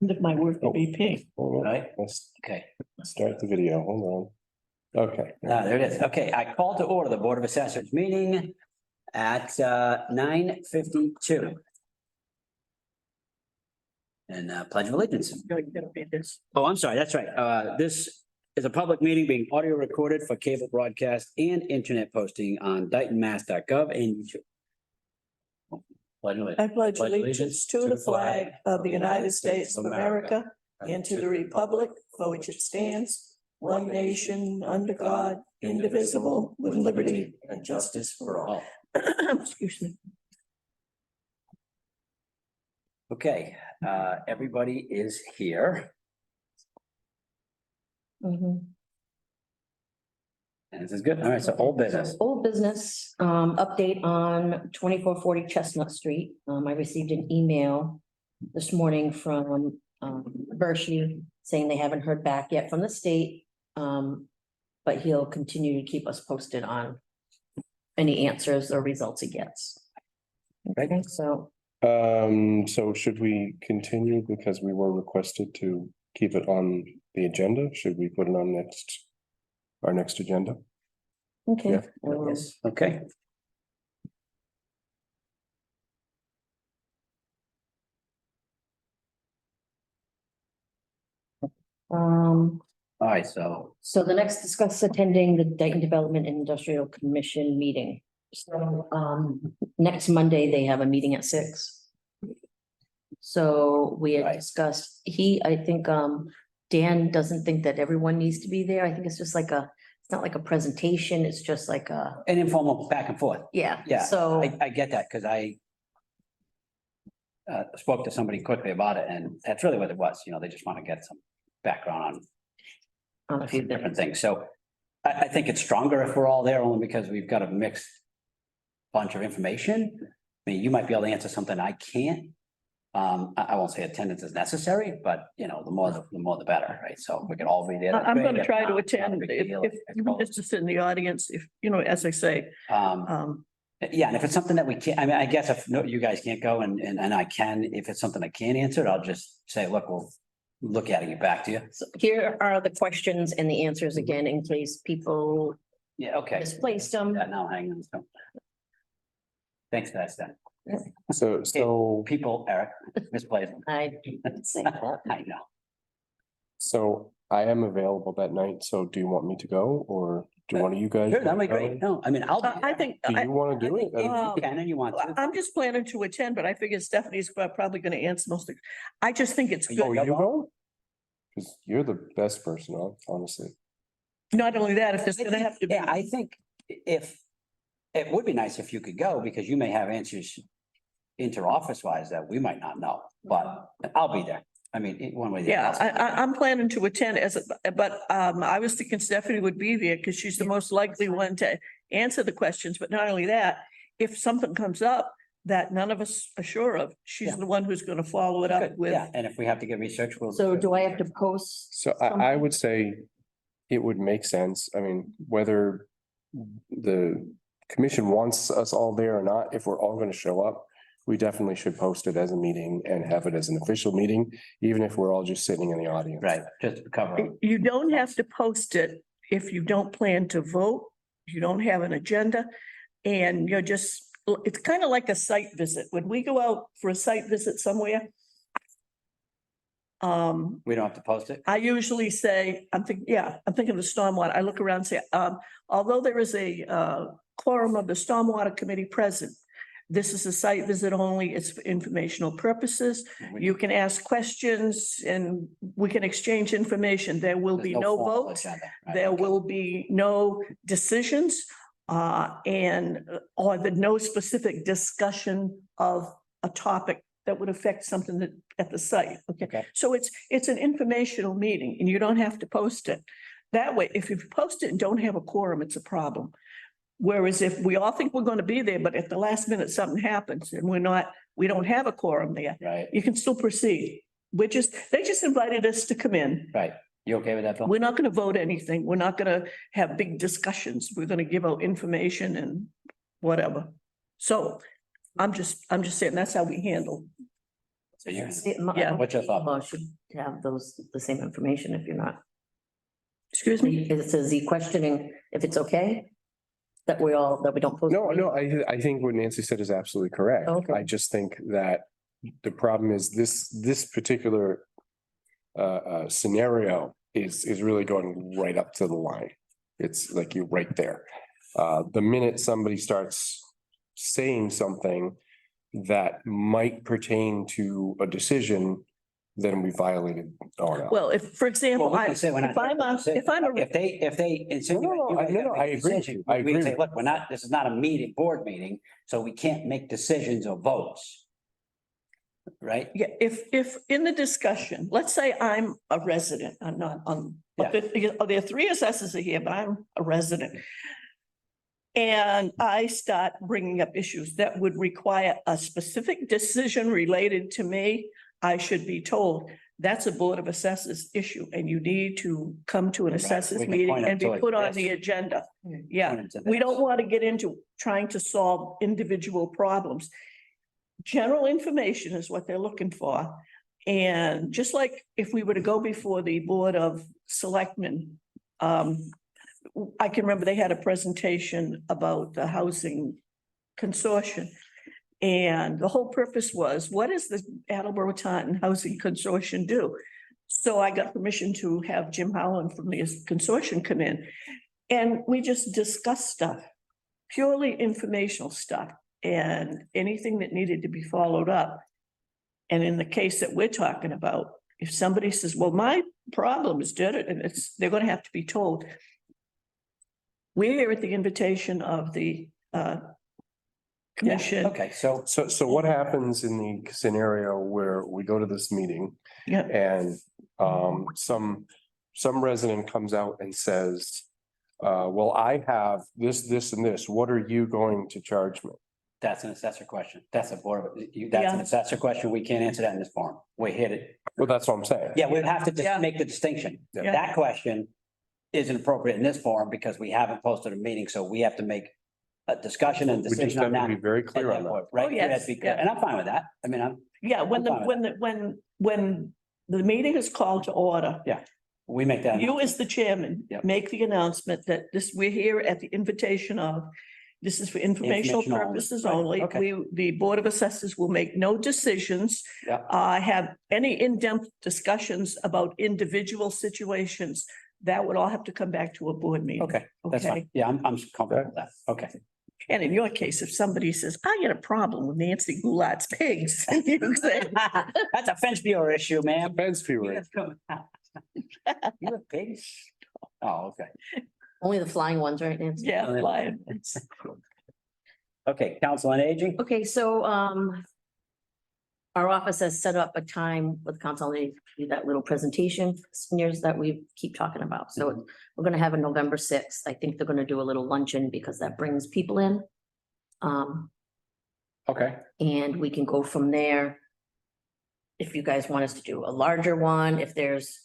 If my work would be pink. Right. Let's Okay. start the video. Hold on. Okay. There it is. Okay, I call to order the Board of Assessors meeting at 9:52. And pledge of allegiance. Oh, I'm sorry. That's right. This is a public meeting being audio recorded for cable broadcast and internet posting on DaytonMass.gov and YouTube. I pledge allegiance to the flag of the United States of America and to the republic for which it stands, one nation, under God, indivisible, with liberty and justice for all. Excuse me. Okay, everybody is here. And this is good. All right, so old business. Old business, update on 2440 Chestnut Street. I received an email this morning from Bershey saying they haven't heard back yet from the state. But he'll continue to keep us posted on any answers or results he gets. Okay, so. So should we continue because we were requested to keep it on the agenda? Should we put it on our next agenda? Okay. Yeah. Yes, okay. All right, so So the next discuss attending the Dayton Development and Industrial Commission meeting. So, next Monday, they have a meeting at 6. So we had Right. discussed, I think, Dan doesn't think that everyone needs to be there. I think it's just like it's not like a presentation, it's just like an informal back and forth. yeah. Yeah, So, I get that because I spoke to somebody quickly about it and that's really what it was. You know, they just want to get some background on a on few different different, things. So I think it's stronger if we're all there only because we've got a mixed bunch of information. I mean, you might be able to answer something I can't. I won't say attendance is necessary, but you know, the more the better, right? So we can all be there. that's I'm great. going to If try not, to not a attend big if deal, I even suppose. just to sit in the audience, if, as I say, Yeah, and if it's something that we can't, I mean, I guess if you guys can't go and I can, if it's something I can't answer, I'll just say, look, we'll look at it, get back to you. so here are the questions and the answers again, in case people Yeah, okay. misplaced them. Yeah, now hang on. So. Thanks, guys, then. So People, Eric, misplaced. I didn't say that. I know. So I am available that night. So do you want me to go or do one of you guys? Sure, that'd be wanna great. go? No, I mean, I'll. be I there. think, Do you want to do it? If you can and you want to. I'm just planning to attend, but I figure Stephanie's probably going to answer most of. I just think it's Oh, good. you go? Because you're the best person, honestly. Not only that, if there's going to have to be. Yeah, I think if, it would be nice if you could go because you may have answers inter-office wise that we might not know, but I'll be there. I mean, one way. or the Yeah, other. I'm planning to attend but I was thinking Stephanie would be there because she's the most likely one to answer the questions. But not only that, if something comes up that none of us are sure of, she's Yeah. the one who's going to follow it up Good, with. yeah, and if we have to get research, we'll. So do I have to post? So I would say it would make sense. I mean, whether the commission wants us all there or not, if we're all going to show up, we definitely should post it as a meeting and have it as an official meeting, even if we're all just sitting in the audience. Right, just to cover. You don't have to post it if you don't plan to vote, you don't have an agenda, and you're just, it's kind of like a site visit. When we go out for a site visit somewhere, We don't have to post it? I usually say, I'm thinking of the stormwater. I look around and say, although there is a quorum of the stormwater committee present, this is a site visit only. It's for informational purposes. You can ask questions and we can exchange information. There will be There's no formal votes. agenda, right, There okay. will be no decisions, or no specific discussion of a topic that would affect something that at the site. Okay, Okay. so it's an informational meeting and you don't have to post it. That way, if you post it and don't have a quorum, it's a problem. Whereas if we all think we're going to be there, but at the last minute something happens and we don't have a quorum there, Right, you can still proceed. They just invited us to come in. right. You okay with that, Bill? We're not going to vote anything. We're not going to have big discussions. We're going to give out information and whatever. So I'm just saying that's how we handle. So you're, Yeah. what's your thought? Well, should have the same information if you're not. Excuse me? Is he questioning if it's okay? That we don't post? No, I think what Nancy said is absolutely correct. Okay. I just think that the problem is this particular scenario is really going right up to the line. It's like you're right there. The minute somebody starts saying something that might pertain to a decision, then we violated. Well, if, for example, Well, we can say we're not if I'm a, if I'm a, If they insinuate. No, you guys no, gotta no, make I a agree with decision, you. I we agree can say, with look, this is not a board meeting, so we can't make decisions or votes. Right? yeah, if in the discussion, let's say I'm a resident, I'm not on, but there are three assessors here, but I'm a resident. And I start bringing up issues that would require a specific decision related to me, I should be told, that's a Board of Assessors issue, and you need to come to an Right, assessors we can meeting point it and be to it, put on yes. the agenda. Yeah, Point into we this. don't want to get into trying to solve individual problems. General information is what they're looking for. And just like if we were to go before the Board of Selectmen, I can remember they had a presentation about the housing consortium. And the whole purpose was, what does the Attleboro Taunton Housing Consortium do? So I got permission to have Jim Howland from the consortium come in. And we just discussed stuff, purely informational stuff, and anything that needed to be followed up. And in the case that we're talking about, if somebody says, well, my problem is did it, and they're gonna have to be told. We're here at the invitation of the commission. Okay, so So what happens in the scenario where we go to this meeting Yeah, and some resident comes out and says, well, I have this and this, what are you going to charge me? that's an assessor question. That's a that's an Yeah. assessor question. We can't answer that in this forum. We hit it. Well, that's what I'm saying. Yeah, we'd have to Yeah. just make the distinction. Yeah. That question isn't appropriate in this forum because we haven't posted a meeting, so we have to make a discussion and We just decision have on to that. be very at clear that on that. point, Right? Oh, yes, That's because- yeah. And I'm fine with that. I mean, yeah, when I'm fine when the meeting is called to order, we make that. you as the chairman, Yep. make the announcement that we're here at the invitation of, this is for informational Information only. purposes Right, only. okay. The Board of Assessors will make no decisions. Yeah. Have any in-depth discussions about individual situations. That would all have to come back to a board meeting. Okay, that's Okay. fine. Yeah, I'm comfortable with that. Okay. And in your case, if somebody says, I got a problem with Nancy Goulart's pigs, you say, That's a fence viewer issue, man. Fence viewer. You have pigs? Oh, okay. Only the flying ones, right, Nancy? yeah, lion. Okay, Council on Aging? Okay, so, our office has set up a time with council, to do that little presentation, for seniors that we keep talking about. So we're gonna have a November 6th. I think they're gonna do a little luncheon because that brings people in. Okay. And we can go from there. If you guys want us to do a larger one, if there's,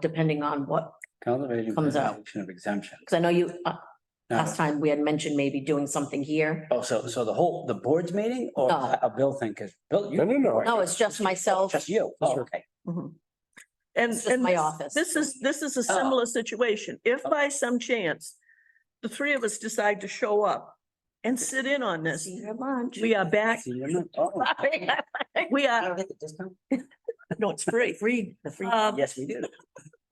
depending on what, Council on Aging Comes out. presentation of exemption. because I know you, No. last time we had mentioned maybe doing something here. Oh, so the board's meeting or No. a Bill thing? Because Bill, you. No. No, it's just myself. Just you. Oh, okay. Mhm. And, It's just my this- office. This is a similar situation. If by some chance, the three of us decide to show up and sit in on this, See you at lunch. we are back. See, you're not- oh. We I are, don't get the discount? no, it's free. The free, Um, yes, we do.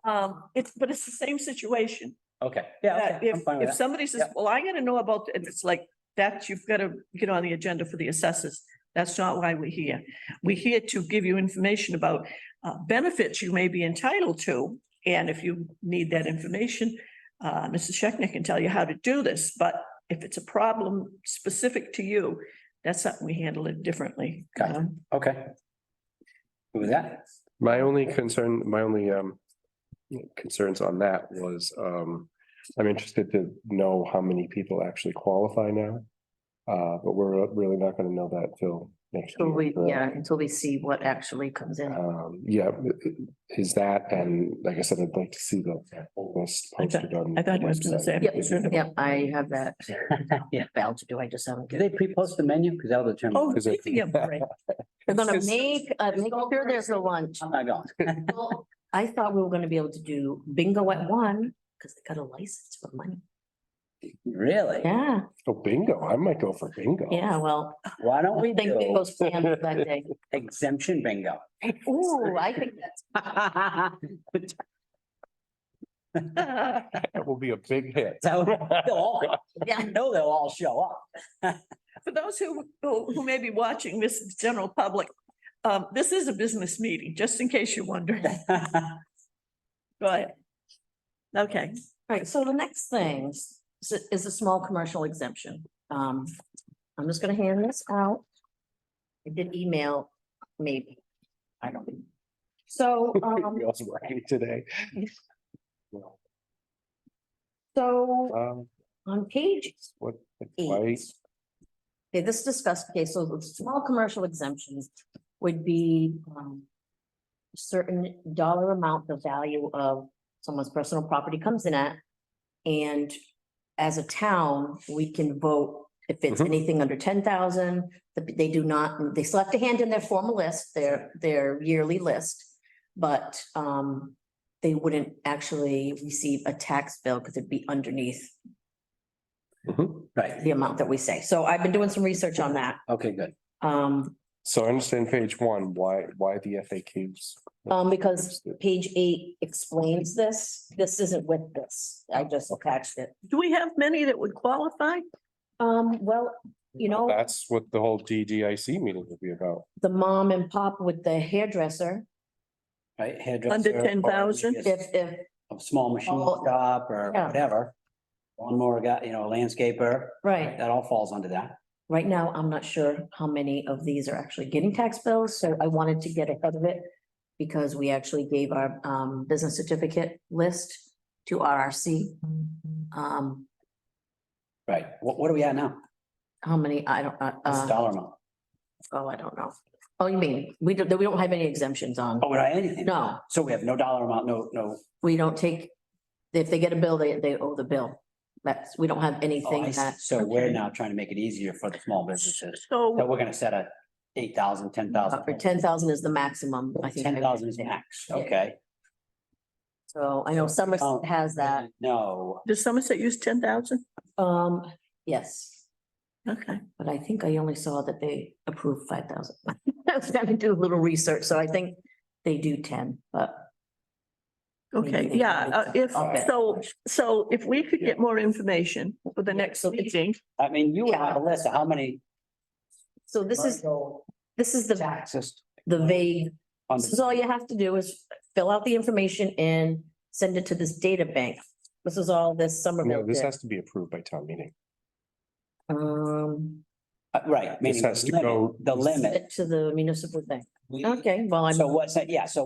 But it's the same situation. Okay, yeah, That okay, I'm If, fine with if that. somebody says, Yep. well, I gotta know about, and it's like, that you've got to get on the agenda for the assessors. That's not why we're here. We're here to give you information about benefits you may be entitled to. And if you need that information, Mrs. Scheckner can tell you how to do this, but if it's a problem specific to you, that's something we handle it differently. Gotcha. Okay. Who was that? My only concerns on that was, I'm interested to know how many people actually qualify now. But we're really not gonna know that till next So year. correct? until we see what actually comes in. Yeah, is that, and like I said, I'd like to see the whole list posted on. I thought you was gonna say. Yep, I have that. Yeah. Val to do, I just haven't. Did they pre-post the menu? Because that was the term. Oh, Is it- speaking of break, They're gonna It's- make sure there's a lunch. I'm not going. Well, I thought we were gonna be able to do bingo at one, because they got a license for money. Really? Yeah, Oh, bingo. I might go for bingo. yeah, well, Why don't I we think do bingo's planned for that day. exemption bingo? Ooh, I think that's. That will be a big hit. So, they'll all- Yeah. I know they'll all show up. For those who may be watching this is general public, this is a business meeting, just in case you're wondering. Go ahead. Okay, Right, so the next thing is a small commercial exemption. I'm just gonna hand this out. I did email, maybe, I don't know. So, Feels right today. so on page What? eight. Why? Okay, this discussed, okay, so the small commercial exemptions would be a certain dollar amount, the value of someone's personal property comes in at. And as a town, we can vote if it's Mhm. anything under 10,000, they do not, they still have to hand in their formal list, their yearly list. But they wouldn't actually receive a tax bill because it'd be underneath Mhm. Right, the amount that we say. So I've been doing some research on that. okay, good. So I understand page one, why the FAQs? Because page 8 explains this. This isn't with this. I just attached it. do we have many that would qualify? Well, you know, That's what the whole DGIC meeting will be about. the mom and pop with the hairdresser, Right, hairdresser. Under or 10,000? maybe if, A small machine Oh, shop or yeah. whatever. One more guy, landscaper, right, that all falls under that. right now, I'm not sure how many of these are actually getting tax bills, so I wanted to get ahead of it. Because we actually gave our business certificate list to RRC. Right, what are we at now? How many, I don't, What's the dollar amount? I don't know. Oh, you mean, we don't have any exemptions on, Oh, we're not anything. no, So we have no dollar amount, no. we don't take, if they get a bill, they owe the bill. That's, we don't have Oh, anything I see. that, So we're okay. now trying to make it easier for the small businesses. So, So we're gonna set a 8,000, 10,000. for 10,000 is the maximum, I think. 10,000 is max, Yeah. okay. So I know Somerset has that, No, does Somerset use 10,000? yes, Okay, but I think I only saw that they approved 5,000. I was having to do a little research, so I think they do 10, but. okay, Maybe yeah, if, Okay. so if we could get more information for the next so it's- meeting, I mean, you have a list of how many. So this is the Taxes. vague, on this is all you have to do is fill out the information and send it to this data bank. This is all this No, Somerville this did. has to be approved by town meeting. Right, This meaning has to go- the limit. It to the municipal bank. We- Okay, well, I'm, So what's that, so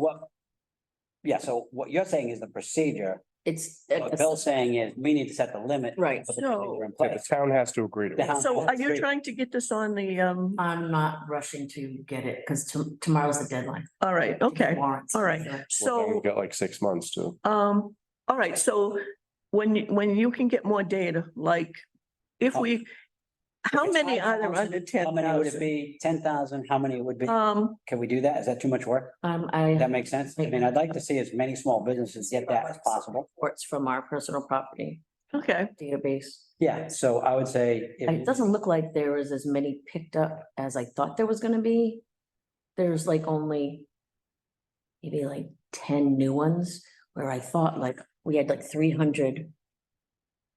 what you're saying is the procedure, it's, what Bill's saying is we need to set the limit. Right. for the So- procedure in Yeah, the place. town has to agree to The it. town- so are you Great. trying to get this on the, I'm not rushing to get it because tomorrow's the deadline. all right, okay, Warrants. all right. Well, then So, we've got like 6 months to. all right, so when you can get more data, like if we, how If it's many are there 5,000, under How many would it 10,000? be? 10,000, how many would be? Um, Can we do that? Is that too much work? I. That makes sense? I mean, I'd like to see as many small businesses get that as possible. Reports from our personal property okay, database. Yeah, so I would say. if- It doesn't look like there was as many picked up as I thought there was gonna be. There's like only maybe like 10 new ones, where I thought like we had like 300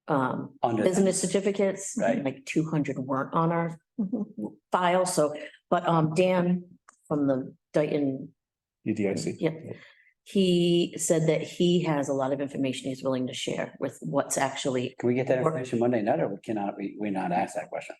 Under. business certificates, and Right. like 200 weren't on our mhm. file, so, but Dan from the Dayton, EDIC. Yep. he said that he has a lot of information he's willing to share with what's actually, Can we get that information Monday night or cannot we not ask that question?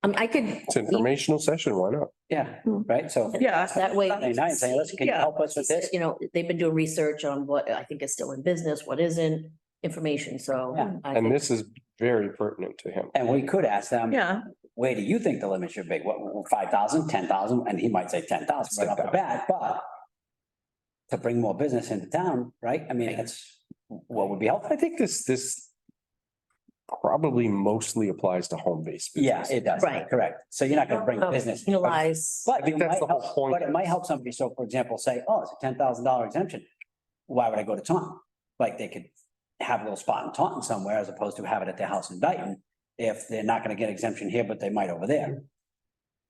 I could. It's an informational session, why not? Yeah, Hmm. right, so. Yeah. That way. Monday night, saying, listen, can you Yeah. help us with this? You know, they've been doing research on what I think is still in business, what isn't, information, so. Yeah. I And think- this is very pertinent to him. And we could ask them. Yeah, Where do you think the limit should be? What, 5,000, 10,000? And he might say 10,000 right off the bat, but. To bring more business into town, right? I mean, that's what would be helpful. I think this probably mostly applies to home-based. Yeah, business. it does. Right. Correct. So you're not gonna bring business. Penalize. But I think it that's might the whole help, point. but it might help somebody. So for example, say, oh, it's a $10,000 exemption. Why would I go to Taunton? Like they could have a little spot in Taunton somewhere as opposed to have it at their house in Dayton. If they're not gonna get exemption here, but they might over there.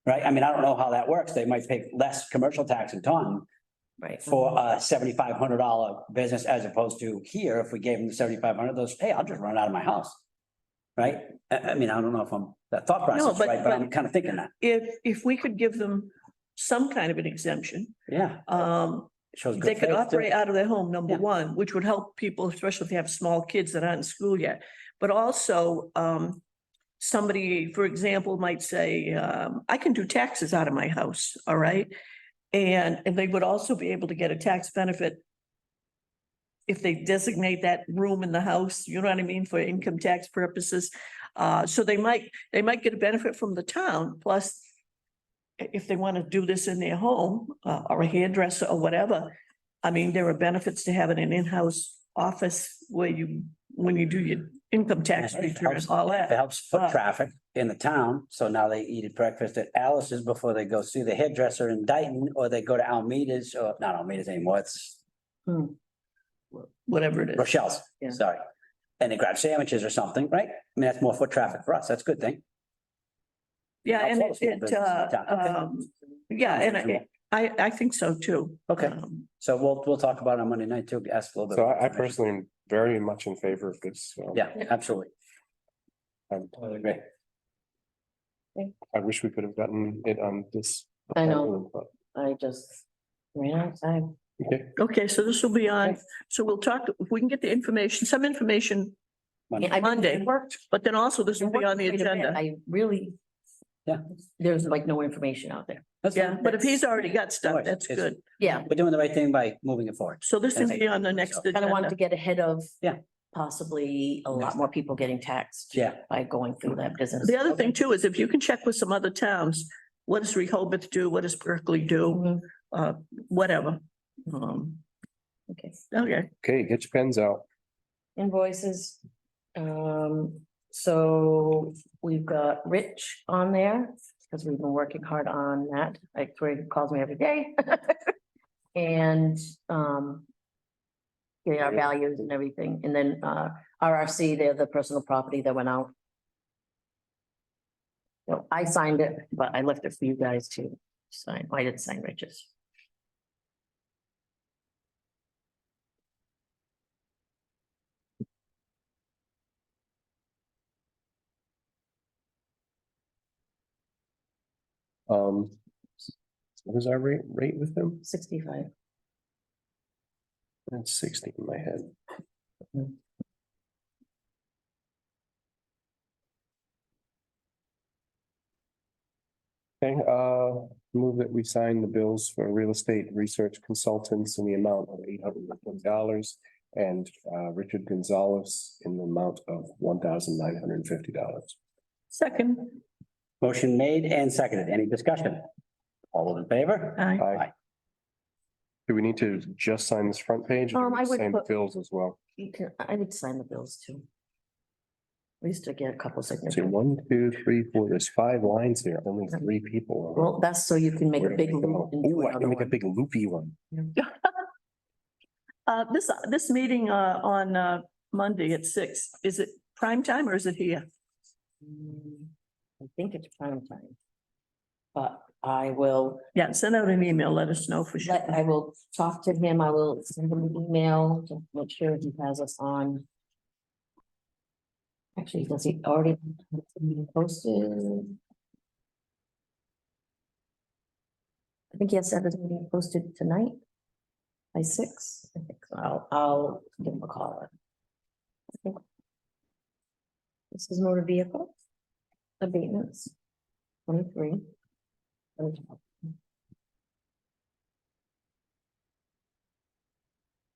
Right? I mean, I don't know how that works. They might pay less commercial tax in Taunton Right. for a $7,500 business as opposed to here, if we gave them the 7,500, those, hey, I'll just run it out of my house. Right? I mean, I don't know if that thought process, but- right, but I'm kind of thinking that, If we could give them some kind of an exemption, yeah. It shows good they could faith, too. operate out of their home, number Yeah. one, which would help people, especially if they have small kids that aren't in school yet. But also, somebody, for example, might say, I can do taxes out of my house, all right? And they would also be able to get a tax benefit if they designate that room in the house, you know what I mean, for income tax purposes. So they might get a benefit from the town, plus if they want to do this in their home, or a hairdresser or whatever. I mean, there are benefits to having an in-house office where when you do your income tax It return, helps- all It that. helps foot traffic in the town, so now they eat at breakfast at Alice's before they go see the hairdresser in Dayton, or they go to Almeida's, or not Almeida's anymore, it's Whatever it is. Rochelle's, Yeah. sorry. And they grab sandwiches or something, right? I mean, that's more foot traffic for us, that's a good thing. Yeah, and Helps all the small businesses in town. Okay. yeah, and Sounds I think so too. Okay. So So we'll talk about it on Monday night too, ask a little bit. So more I information. personally am very much in favor of this. so Yeah, absolutely. I'm- Totally agree. I wish we could have gotten it on this. I know. but- I just ran out of time. Okay, Okay, so this will be on, so we'll talk, if we can get the information, some information, Monday. I Monday. worked. but then also this will be on the Wait a minute, agenda. I really. Yeah. There's like no information out there. That's Yeah, fine. but if he's already got No stuff, worries. that's It's- good. Yeah, We're doing the right thing by moving it forward. So this will be on the next kind of wanted to agenda. get ahead of. Yeah. Possibly a lot more people getting taxed. Yeah. By going through that business. The other thing too is if you can check with some other towns, what does Rehoboth do? What does Berkeley do? Mhm. Whatever. Okay, Okay, okay, get your pens out. invoices. So we've got Rich on there, because we've been working hard on that. Like, Troy calls me every day. And, getting our values and everything, and then, RRC, they're the personal property that went out. So I signed it, but I left it for you guys to sign. I didn't sign Rich's. What was our rate with them? 65. That's 60 in my head. Okay, move that we sign the bills for real estate research consultants in the amount of $820 and Richard Gonzalez in the amount of $1,950. second. Motion made and seconded. Any discussion? All those in favor? Aye. Aye. Do we need to just sign this front page? or do we I would sign the put- bills as well? You can, I would sign the bills too. We used to get a couple See, signatures. 1, 2, 3, 4, there's 5 lines here, only 3 people. Well, that's so you can make a Where do big we go? loop. and do Ooh, I another can make a one. big loopy one. This meeting, on, Monday at 6, is it prime time or is it here? I think it's prime time. But I will, Yeah, send out an email, let us know for sure. I will talk to him. I will send him an email to make sure he has us on. Actually, does he already have the meeting posted? I think he has said the meeting posted tonight. By 6, I think, so I'll give him a call. I think. This is motor vehicle. Abatements. 23.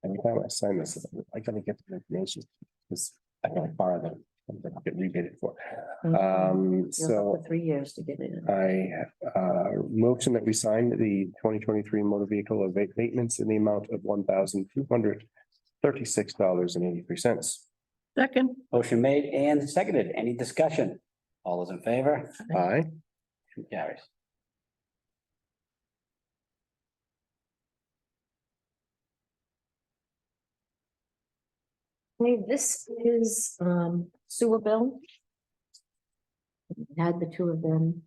Every time I sign this, I gotta get the information, because I gotta borrow them, and then get rebated for. You'll So have for 3 years to get it in. I motion that we sign the 2023 motor vehicle abatements in the amount of $1,236.83. Second. Motion made and seconded. Any discussion? All those in favor? Aye. Motion carries. Okay, this is sewer bill. Had the two of them.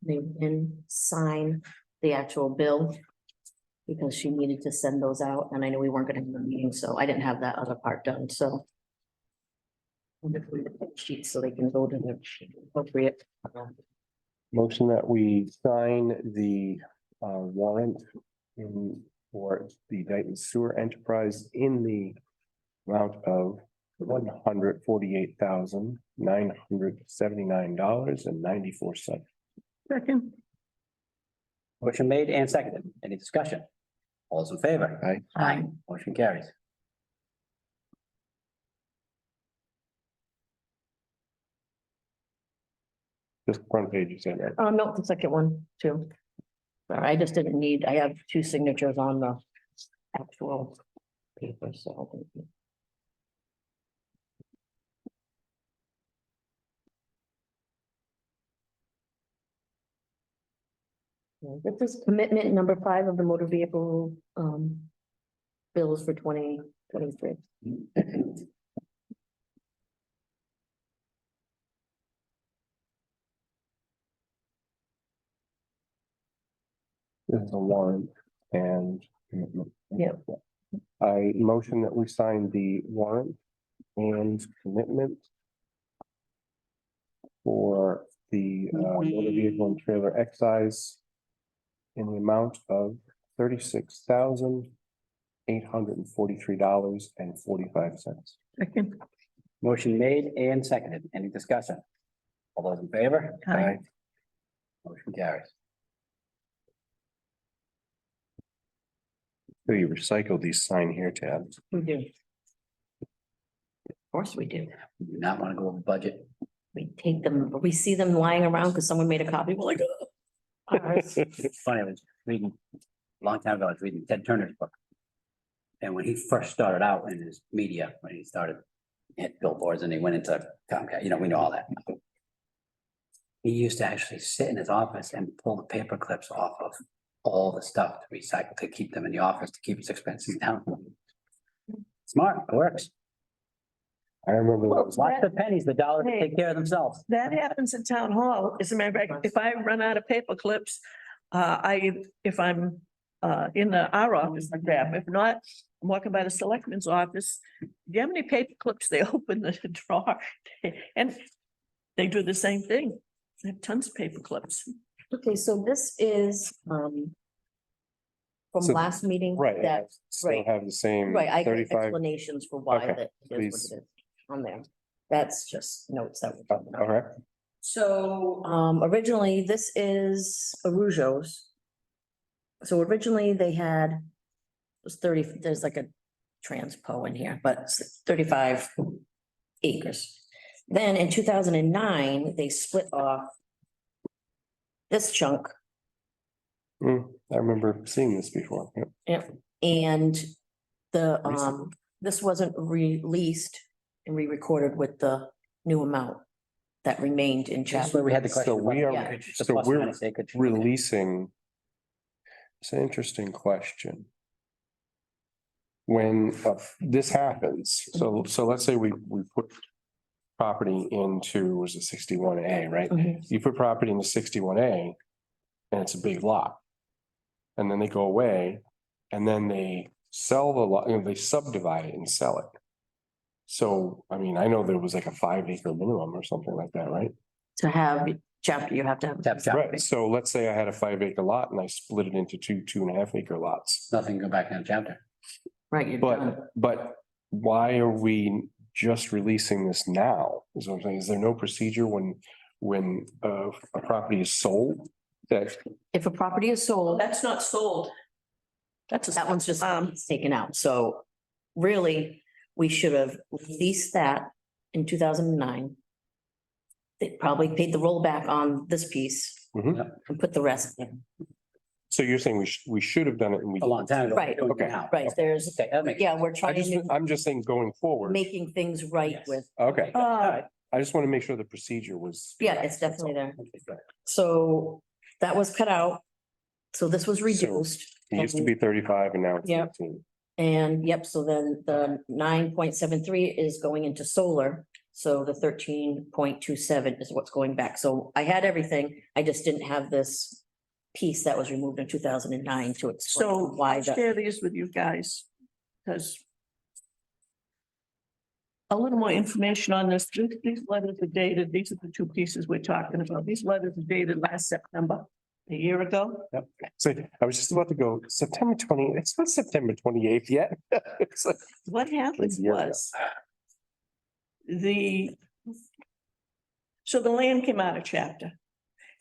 They didn't sign the actual bill. Because she needed to send those out, and I knew we weren't gonna have a meeting, so I didn't have that other part done, so. Sheets so they can go to the appropriate. Motion that we sign the warrant for the Dayton Sewer Enterprise in the amount of $148,979.94. Second. Motion made and seconded. Any discussion? All those in favor? Aye. Aye. Motion carries. Just front page, you said, right? No, the second one too. Sorry, I just didn't need, I have two signatures on the actual paper, so. This is commitment number 5 of the motor vehicle bills for 2023. This is a warrant and. Yep. I motion that we sign the warrant and commitment. For the motor vehicle and trailer excise. In the amount of $36,843.45. Second. Motion made and seconded. Any discussion? All those in favor? Aye. Motion carries. So you recycle these sign here tabs. We do. Of course we do. We do not want to go over budget. We take them, we see them lying around because someone made a copy, we're like, "Ugh." Ours. It's funny, I was reading, a long time ago, I was reading Ted Turner's book. And when he first started out in his media, when he started at billboards and he went into Comcast, we know all that. He used to actually sit in his office and pull the paper clips off of all the stuff to recycle, to keep them in the office, to keep his expenses down. Smart, it works. I remember that was, Watch the pennies, the dollars take care of themselves. That happens in town hall. As a matter of fact, if I run out of paper clips, if I'm in our office, I grab 'em. If not, I'm walking by the selectman's office. Do you have any paper clips? They open the drawer and they do the same thing. They have tons of paper clips. Okay, so this is from So- last meeting. right, That, still right. have the same right, I got 35. explanations for why Okay, that is please. what it is on there. That's just notes that we're talking about. All right, So, originally, this is Arujo's. So originally they had, it was 30, there's like a transpo in here, but it's 35 acres. Then in 2009, they split off this chunk. I remember seeing this before. Yep. Yep. And the, this wasn't released and re-recorded with the new amount that remained in That's chapter. where we had the So question. we about, are- yeah, the so plus we're minus acreage. Releasing. It's an interesting question. When this happens, so let's say we put property into, was it 61A, right? Mhm. You put property into 61A and it's a big lot. And then they go away and then they sell the lot, they subdivide it and sell it. So, I mean, I know there was like a 5-acre minimum or something like that, right? To have chapter, you have to have. Tap, tap. Right, so let's say I had a 5-acre lot and I split it into 2.5-acre lots. Nothing, go back in the chapter. Right, you're done. But why are we just releasing this now? Is what I'm saying. Is there no procedure when a property is sold? That, If a property is sold, That's not sold. That's that one's just taken out. So really, we should have released that in 2009. They probably paid the rollback on this piece Mhm. and put the rest in. So you're saying we should have done it and we. A long time ago. Right. We're doing it Okay. now. Right, there's, Okay, that makes. yeah, we're I trying just, to I'm just saying going forward. making things right Yes. with, Okay, All Uh, right. I just want to make sure the procedure was. yeah, it's definitely there. Okay. So that was cut out. So this was reduced. It used to be 35 and now it's Yeah. 15. And yep, so then the 9.73 is going into solar. So the 13.27 is what's going back. So I had everything. I just didn't have this piece that was removed in 2009 to explain So why I'll the, share these with you guys, because a little more information on this. These letters are dated, these are the two pieces we're talking about. These letters are dated last September, a year ago. So I was just about to go September 20, it's not September 28th yet. It's like, What happened It's a year ago. was so the land came out of chapter.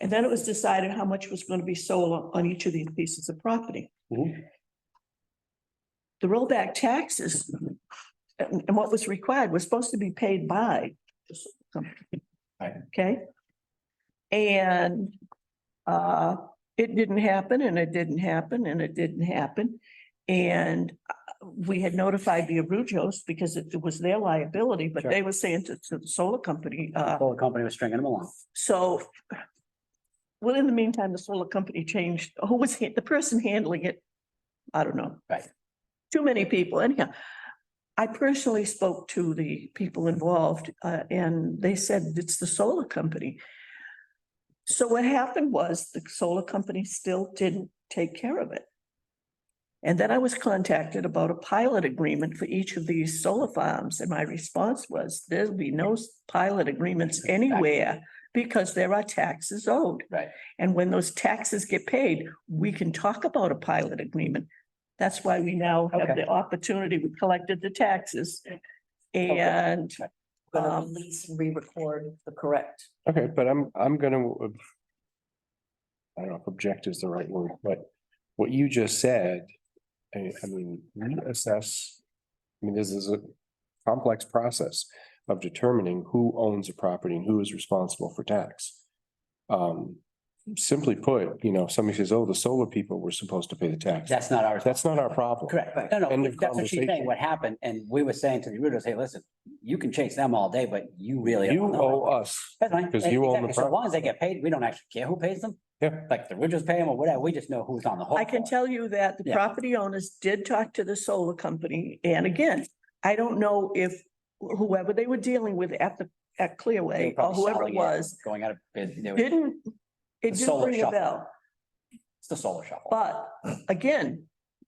And then it was decided how much was going to be solar on each of these pieces of property. Mhm. The rollback taxes and what was required was supposed to be paid by the solar company. Right. Okay? And it didn't happen and it didn't happen and it didn't happen. And we had notified the Arujos because it was their liability, but Sure. they were saying to the solar company, Solar company was stringing them along. so. Well, in the meantime, the solar company changed, who was the person handling it? I don't know. Right. Too many people. Anyhow, I personally spoke to the people involved, and they said it's the solar company. So what happened was the solar company still didn't take care of it. And then I was contacted about a pilot agreement for each of these solar farms, and my response was, there'll be no pilot agreements anywhere because there are taxes owed. Right. And when those taxes get paid, we can talk about a pilot agreement. That's why we now have Okay. the opportunity, we collected the taxes. And gonna release and re-record the correct. Okay, but I'm gonna. I don't know if object is the right word, but what you just said, I mean, we assess. I mean, this is a complex process of determining who owns a property and who is responsible for tax. Simply put, you know, somebody says, oh, the solar people were supposed to pay the tax. That's not ours. That's not our problem. Correct. Right. No, End no, of that's what she's saying, conversation. what happened, and we were saying to the Rudos, hey, listen, you can chase them all day, but you really. You don't know. owe us. That's fine. 'cause you own the Exactly. So as long as they get paid, we don't actually care who pays them. Yeah. Like the Rudos pay them or whatever, we just know who's on the hook. I can for it. tell you that the Yeah. property owners did talk to the solar company. And again, I don't know if whoever they were dealing with at They were Clearway or probably whoever selling it was, Going out of bid. They were- it The didn't solar ring a shuffle. bell. It's the solar shuffle. But again,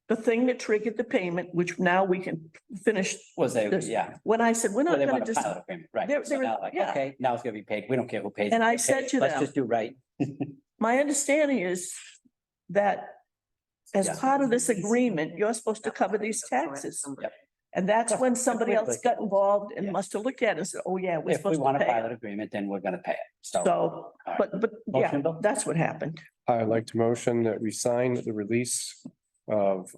the thing that triggered the payment, which now we can finish, Was they, this- yeah, when I said, we're well, not they gonna want a just, pilot agreement, right? They're- So they're- now like, yeah. okay, now it's gonna be paid. We don't care who pays. And it. I They said pay. to Let's them- just do right. my understanding is that as Yeah. part of this agreement, you're supposed to cover these taxes. Yep. And that's when somebody else Completely. got involved and Yeah. must have looked at it and said, oh, yeah, we're If we supposed want to a pay. pilot agreement, then we're gonna pay it. So, So, right. but, yeah, Motion, Bill? that's what happened. I'd like to motion that we sign the release of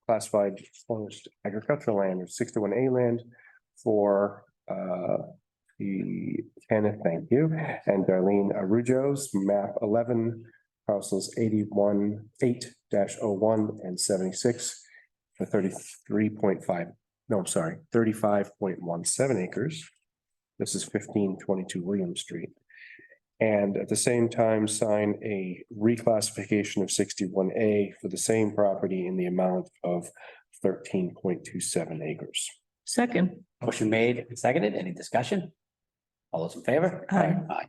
classified forest agricultural land or 61A land for the Kenneth, thank you, and Darlene Arujos, map 11, parcels 81, 8-01 and 76 for 33.5, no, I'm sorry, 35.17 acres. This is 1522 William Street. And at the same time, sign a reclassification of 61A for the same property in the amount of 13.27 acres. Second, Motion made and seconded. Any discussion? All those in favor? Aye. Aye.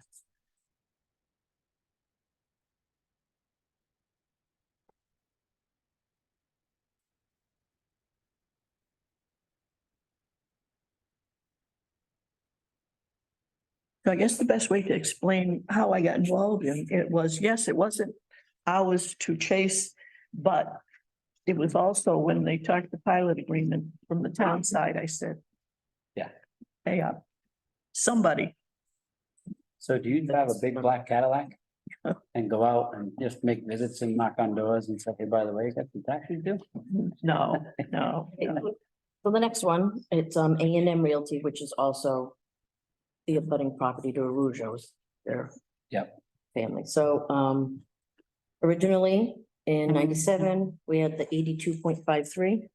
so I guess the best way to explain how I got involved in it was, yes, it wasn't ours to chase, but it was also when they talked the pilot agreement from the town side, I said. Yeah. Hey, somebody, So do you drive a big black Cadillac? And go out and just make visits and knock on doors and say, hey, by the way, that's what taxis do? no, no. So the next one, it's A&M Realty, which is also the abutting property to Arujos, their Yep. family. So originally, In 97, we had the 82.53.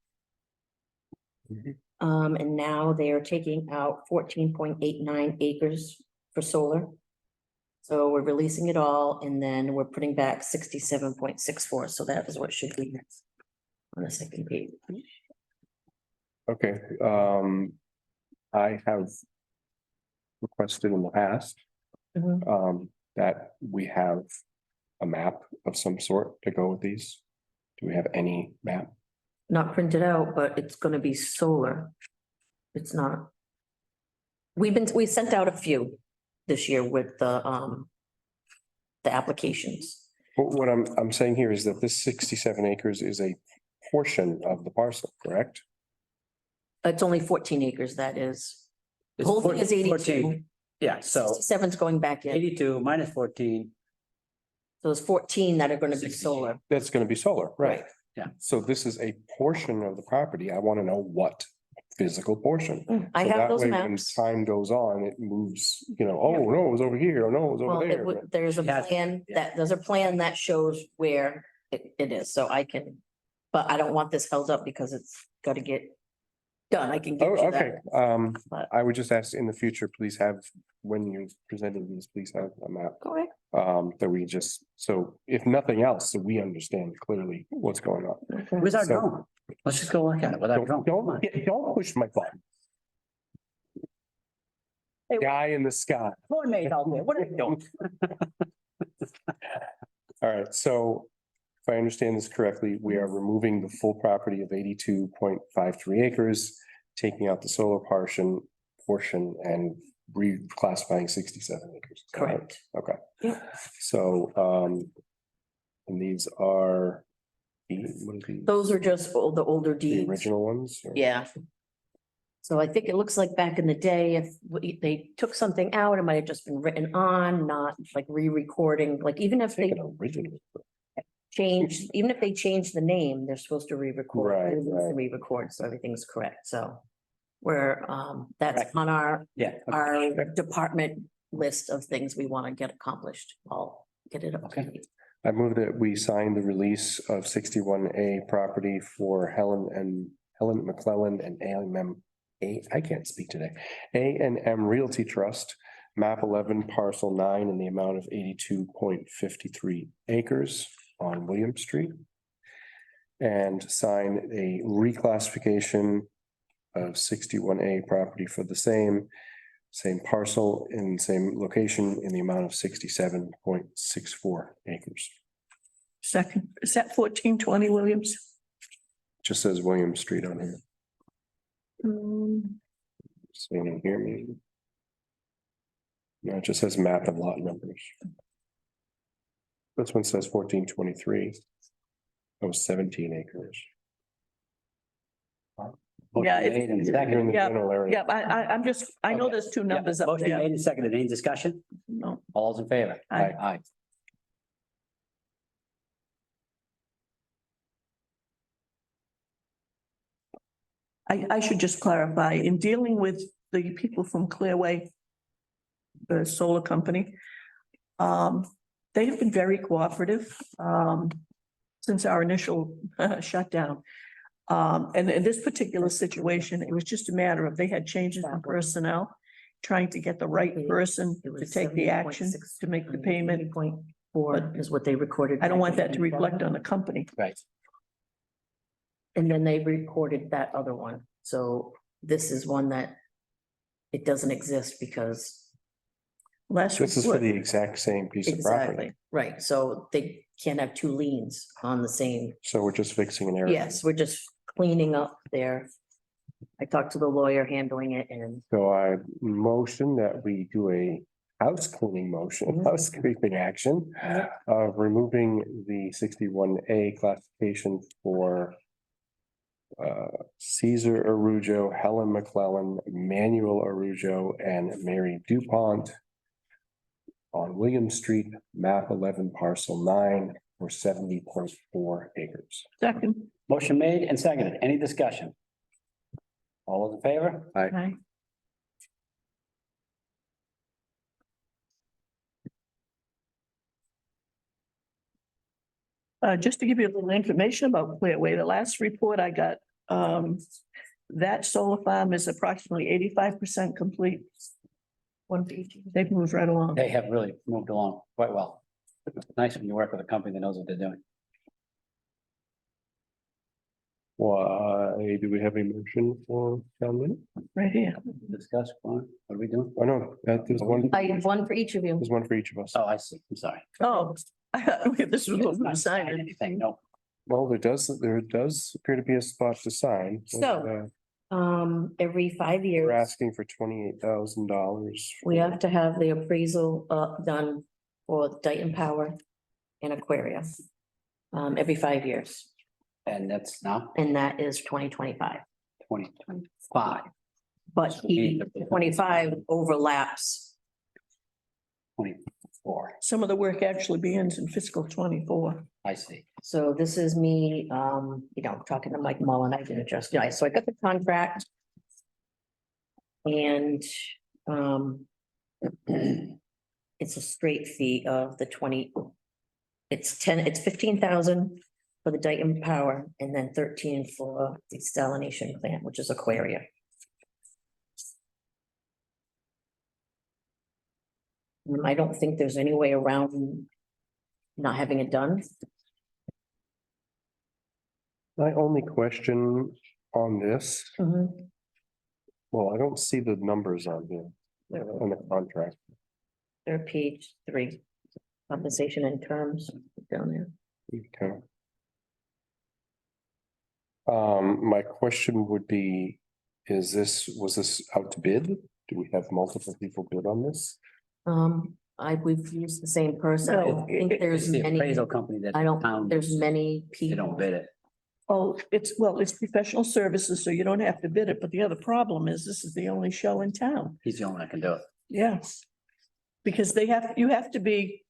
Mhm. And now they are taking out 14.89 acres for solar. So we're releasing it all and then we're putting back 67.64. So that is what should be on the second page. Okay, I have requested in the past, Mhm. that we have a map of some sort to go with these. Do we have any map? Not printed out, but it's gonna be solar. It's not. We sent out a few this year with the applications. What I'm saying here is that this 67 acres is a portion of the parcel, correct? It's only 14 acres, that is. The It's whole thing is 82. 14. Yeah, so 67's going back in, 82 minus 14. so there's 14 that are gonna be 60. solar. That's gonna be solar, right? Yeah. So this is a portion of the property. I want to know what physical portion. I So have that those way, when maps. time goes on, it moves, oh, no, it was over here, or no, it was Well, over it there. would, there's a She has- plan yeah. there's a plan that shows where it is, so I can. But I don't want this held up because it's gotta get done. I can Oh, get you okay, that. But- I would just ask in the future, please have, when you're presenting these, please have a map. Correct. That we just, so if nothing else, so we understand clearly what's going on. Where's our So- drone? Let's just go look at it with our drone. Don't push my button. Hey. Guy in the sky. Coordinate out there. What are you doing? All right, so if I understand this correctly, we are removing the full property of 82.53 acres, taking out the solar portion and reclassifying 67 acres. Is that right? Correct. Okay. Yeah. So, and these are, what are these? Those are just the older The deeds. original ones? or- Yeah. So I think it looks like back in the day, if they took something out, it might have just been written on, not like re-recording, like even I if think they an original. change, even if they change the name, they're supposed to re-record. Right, Everything's right. Re-record, so everything's correct, so. We're, that's Right. on our Yeah. okay. our department list of things we want to get accomplished. I'll get it up. to Okay. date. I move that we sign the release of 61A property for Helen McClellan and I can't speak today. A&M Realty Trust, map 11 parcel 9 in the amount of 82.53 acres on William Street. And sign a reclassification of 61A property for the same parcel in same location in the amount of 67.64 acres. Second, is that 1420 Williams? Just says William Street on here. So you don't hear me. No, it just says map and lot numbers. This one says 1423. That was 17 acres. Motion Yeah, it- made and You're in seconded. the Yeah, general area. Yeah, I'm just, I know Okay. there's two Yeah, numbers up Motion there. made and seconded. Any discussion? No, All those in favor? Aye. Aye. I should just clarify, in dealing with the people from Clearway, the solar company, they have been very cooperative, since our initial shutdown. And in this particular situation, it was just a matter of they had changes in personnel, trying to get the right person It to was take the action 70.6, to make the payment. 70.4 is what they recorded. I don't want that to reflect on the company. Right. And then they recorded that other one, so this is one that it doesn't exist because. Last This is for report, the exact same piece of property. Exactly, right, so they can't have two liens on the same, So we're just fixing an error. yes, we're just cleaning up there. I talked to the lawyer handling it and So I motion that we do a house cleaning motion, housekeeping action of removing the 61A classification for Caesar Arujo, Helen McClellan, Manuel Arujo, and Mary DuPont on William Street, map 11 parcel 9 for 70.4 acres. second, Motion made and seconded. Any discussion? All those in favor? aye. Just to give you a little information about Clearway, the last report I got, that solar farm is approximately 85% complete. They've moved right along. They have really moved along quite well. It's nice when you work with a company that knows what they're doing. Why, do we have a motion for town meeting? Right here. Discuss, what are we doing? I know, there's one, I have one for each of you. there's one for each of us. Oh, I see. I'm sorry. Oh, this was what we Not signing decided. anything, no. Well, there does appear to be a spot to sign. So, every 5 We're years, asking for $28,000. we have to have the appraisal done for Dayton Power and Aquaria. Every 5 years, And that's now and that is 2025. 2025, But he, 25 overlaps. 24. Some of the work actually begins in fiscal 24. I see. So this is me, talking to Mike Mullen, I didn't just, so I got the contract. And, it's a straight fee of the 20. It's 15,000 for the Dayton Power and then 13 for the desalination plant, which is Aquaria. I don't think there's any way around not having it done. My only question on this, well, I don't see the numbers on here, on the contract. They're page 3, compensation and terms down there. Okay. My question would be, was this out to bid? Do we have multiple people bid on this? We've used the same person. I No, don't think It's there's the many, appraisal company that. I don't, found there's many They don't people. bid it. Oh, it's professional services, so you don't have to bid it. But the other problem is this is the only show in town. He's the only one that can do it. Yes. Because you have to be,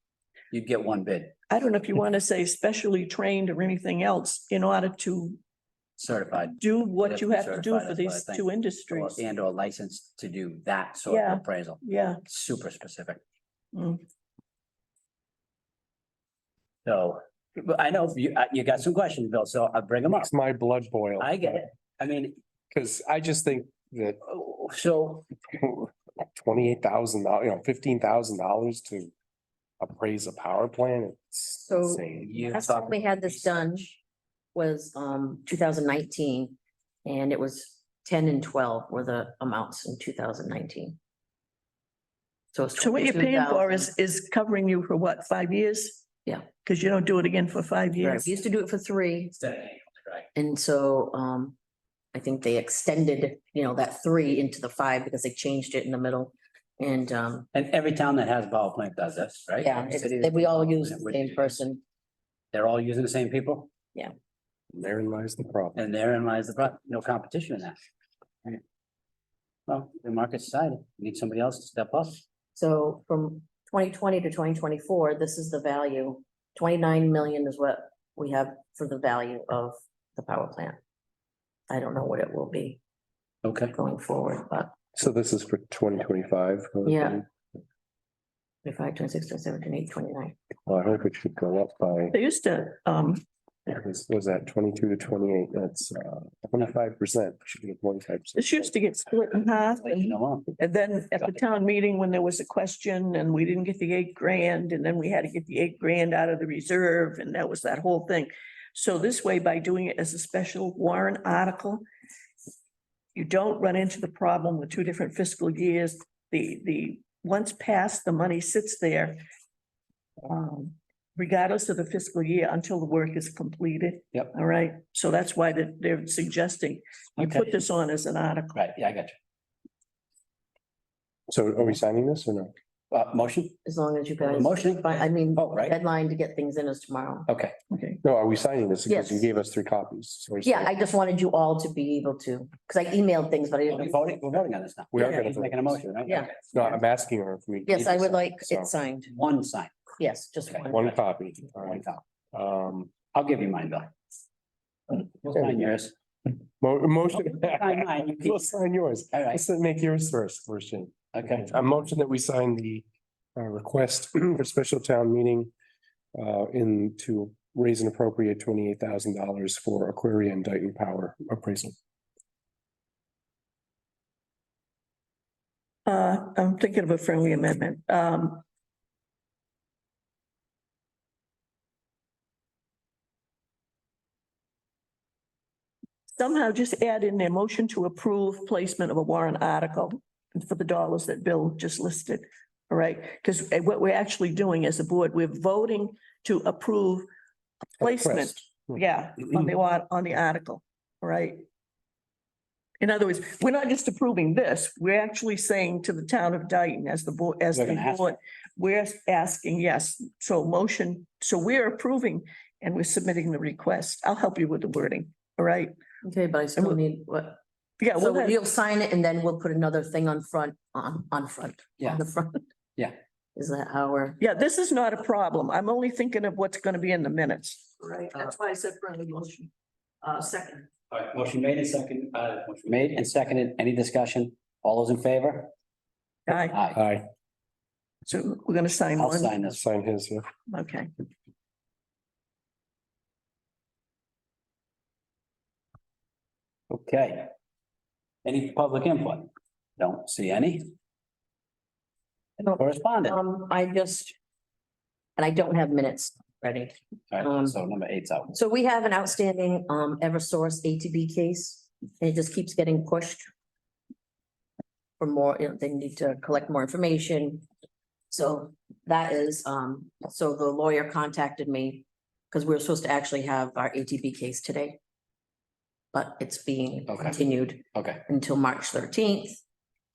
You'd get one bid, I don't know if you want to say specially trained or anything else in order to certified. do You'd what have you to be have to do certified, for that's what these I think. two industries. And or licensed to do that sort Yeah. of appraisal. Yeah. Super specific. Mm. So, but I know you got some questions, Bill, so I'll bring them up. Makes my blood boil. I get it. I mean, Cause I just think that so $28,000, $15,000 to appraise a power plant, it's So- insane. you. Last time we had this done was 2019, and it was 10 and 12 were the amounts in 2019. So it's So what you're paying for 22,000. is covering you for what, 5 years? Yeah. Because you don't do it again for 5 Right, years. we used to do it for 3, Instead of annual, right? and so I think they extended, that 3 into the 5 because they changed it in the middle. And And every town that has a power plant does this, right? yeah, we all use the same person. They're all using the same people, Therein lies the problem. and therein lies the no competition in that. Right. Well, the market decided, need somebody else to step up. So from 2020 to 2024, this is the value. 29 million is what we have for the value of the power plant. I don't know what it will be Okay. going forward, but So this is for 2025. Yeah. 25, 26, 27, 28, 29. Well, I hope it should go up by, They used to, was that 22 to 28? That's 25%. Should be 25%. this used to get split in half Like, you know, and then at the town meeting, when there was a question and we didn't get the 8 grand, and then we had to get the 8 grand out of the reserve, and that was that whole thing. So this way, by doing it as a special warrant article, you don't run into the problem with 2 different fiscal years. Once passed, the money sits there. Regardless of the fiscal year until the work is completed. Yep. All right, so that's why they're suggesting you Okay. put this on as an article. Right, yeah, I got you. So are we signing this or no? Motion? As long as you guys. Motion? I mean, Oh, right. deadline to get things in is tomorrow. Okay, Okay, No, are we signing this? Because you Yes. gave us 3 copies. So we're Yeah, signing- I just wanted you all to be able to, because I emailed things, but I we're didn't. voting on this now. We are Yeah, gonna He's vote. making a motion, right? Yeah. Okay. No, I'm asking her if we. Yes, need I to would sign like so it signed. One sign, Yes, just Okay. one. One copy. All one right. copy. I'll give you mine, Bill. We'll sign yours. Motion. Sign mine, you keep- We'll sign yours. All right, Let's make yours first, Jane. okay. A motion that we sign the request for special town meeting to raise and appropriate $28,000 for Aquaria and Dayton Power appraisal. I'm thinking of a friendly amendment. Somehow just add in their motion to approve placement of a warrant article for the dollars that Bill just listed. All right, because what we're actually doing as a board, we're voting to approve a placement. Request. Yeah, on the article, all right? In other words, we're not just approving this, we're actually saying to the town of Dayton as the board, as We're the gonna ask board, we're asking, yes, so motion, so we're approving and we're submitting the request. I'll help you with the wording, all right? Okay, but I still need what? Yeah, So well, you'll sign it and then we'll put another thing on front, on front. Yeah. On the front. Yeah. Is that how we're? yeah, this is not a problem. I'm only thinking of what's gonna be in the minutes. Right, that's why I said friendly motion. Second. All right, motion made and second, motion made and seconded. Any discussion? All those in favor? Aye, Aye. Aye, so we're gonna sign I'll one. sign this. sign his, yeah. Okay. Okay. Any public input? Don't see any. No. Correspondent. I just. And I don't have minutes ready. All right, so number 8's out. So we have an outstanding Eversource ATB case, and it just keeps getting pushed. For more, they need to collect more information. So that is, so the lawyer contacted me, because we were supposed to actually have our ATB case today. But it's being Okay. continued Okay, until March 13th.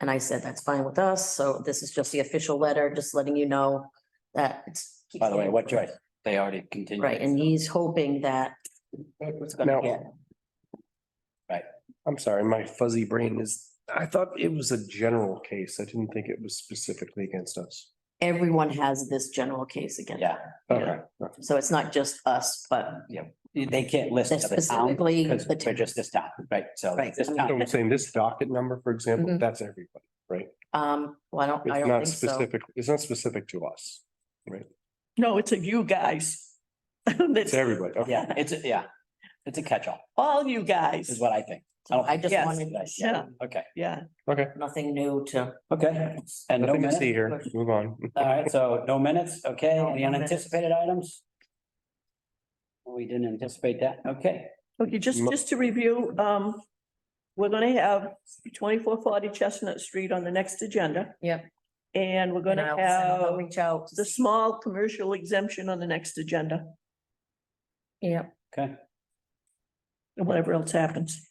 And I said, that's fine with us, so this is just the official letter, just letting you know that it's. by the way, what choice? They already continued. Right, and he's hoping that it was Now- gonna get. I'm sorry, my fuzzy brain is, I thought it was a general case. I didn't think it was specifically against us. Everyone has this general case again. Yeah, Okay, So it's not just us, but they can't list That's the town specifically because the they're town. just this town, right? So Right. this so town, I'm saying this docket number, for example, Mhm. that's everybody, right? well, I It's don't not think so. specific, it's not specific to us, right? No, it's a you guys. It's That's everybody. Okay. it's a catch-all, all you guys. is what I think. So I just Yes. wanted, Yeah, Okay, yeah. Okay, nothing new to. okay. And no nothing to minutes? see here. Move on. All right, so no minutes, okay, No, any no minutes. unanticipated items? We didn't anticipate that, okay. Okay, just to review, we're gonna have 2440 Chestnut Street on the next agenda. Yep. And we're and gonna I'll have reach out. the small commercial exemption on the next agenda, Yeah, Okay, and whatever else happens.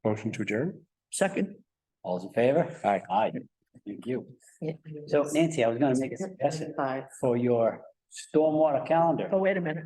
Motion to adjourn? Second, all those in favor? Aye. Aye, thank you. yeah. So Nancy, I was gonna make a suggestion Five. for your stormwater calendar. oh, wait a minute.